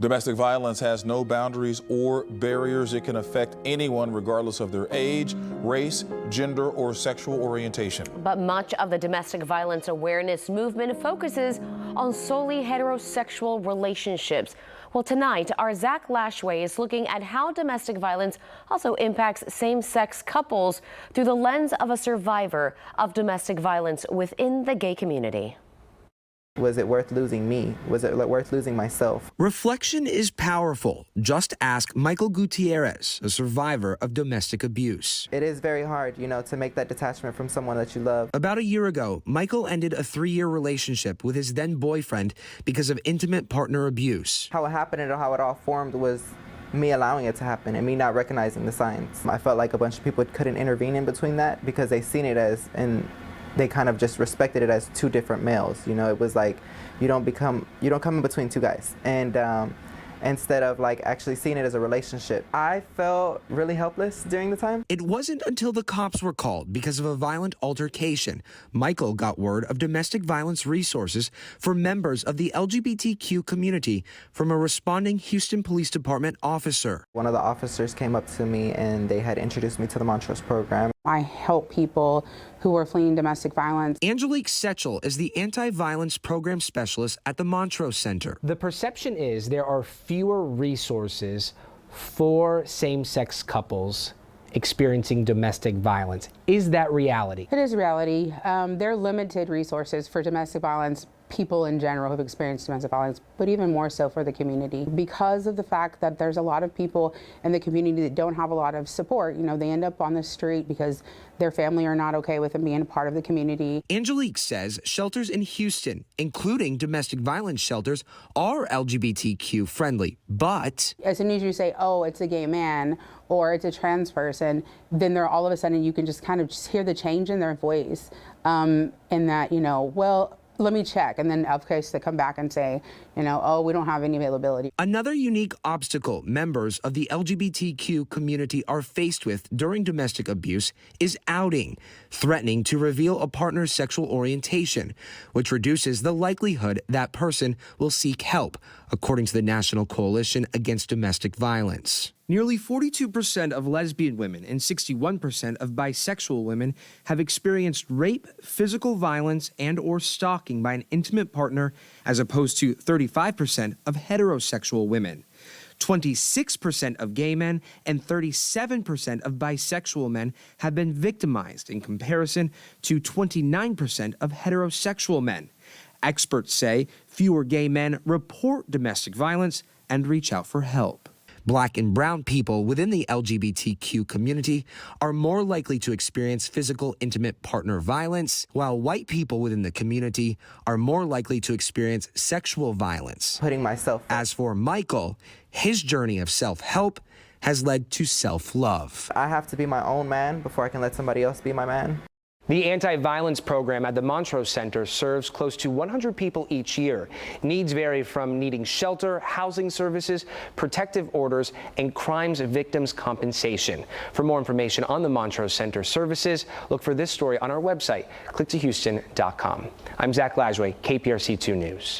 Domestic violence has no boundaries or barriers. It can affect anyone regardless of their age, race, gender, or sexual orientation. But much of the domestic violence awareness movement focuses on solely heterosexual relationships. Well, tonight, our Zach Lashway is looking at how domestic violence also impacts same-sex couples through the lens of a survivor of domestic violence within the gay community. Was it worth losing me? Was it worth losing myself? Reflection is powerful. Just ask Michael Gutierrez, a survivor of domestic abuse. It is very hard, to make that detachment from someone that you love. About a year ago, Michael ended a 3-year relationship with his then boyfriend because of intimate partner abuse. How it happened and how it all formed was me allowing it to happen and me not recognizing the signs. I felt like a bunch of people couldn't intervene in between that because they seen it as, and they kind of just respected it as two different males. It was like you don't come in between two guys, and instead of actually seeing it as a relationship. I felt really helpless during the time. It wasn't until the cops were called because of a violent altercation Michael got word of domestic violence resources for members of the LGBTQ community from a responding Houston Police Department officer. One of the officers came up to me and they had introduced me to the Montrose program. I help people who are fleeing domestic violence. Angelique Setchel is the anti-violence program specialist at the Montrose Center. The perception is there are fewer resources for same-sex couples experiencing domestic violence. Is that reality? It is reality. There are limited resources for domestic violence people in general who've experienced domestic violence, but even more so for the community. Because of the fact that there's a lot of people in the community that don't have a lot of support, they end up on the street because their family are not okay with them being a part of the community. Angelique says shelters in Houston, including domestic violence shelters, are LGBTQ friendly, but as soon as you say, oh, it's a gay man or it's a trans person, then they're all of a sudden you can just kind of just hear the change in their voice, in that, well, let me check. And then, of course, they come back and say, oh, we don't have any availability. Another unique obstacle members of the LGBTQ community are faced with during domestic abuse is outing, threatening to reveal a partner's sexual orientation, which reduces the likelihood that person will seek help, according to the National Coalition Against Domestic Violence. Nearly 42% of lesbian women and 61% of bisexual women have experienced rape, physical violence, and/or stalking by an intimate partner, as opposed to 35% of heterosexual women. 26% of gay men and 37% of bisexual men have been victimized, in comparison to 29% of heterosexual men. Experts say fewer gay men report domestic violence and reach out for help. Black and brown people within the LGBTQ community are more likely to experience physical intimate partner violence, while white people within the community are more likely to experience sexual violence. Putting myself. As for Michael, his journey of self-help has led to self-love. I have to be my own man before I can let somebody else be my man. The anti-violence program at the Montrose Center serves close to 100 people each year. Needs vary from needing shelter, housing services, protective orders, and crimes victims compensation. For more information on the Montrose Center services, look for this story on our website, click2houston.com. I'm Zach Lashway, KPRC 2 News.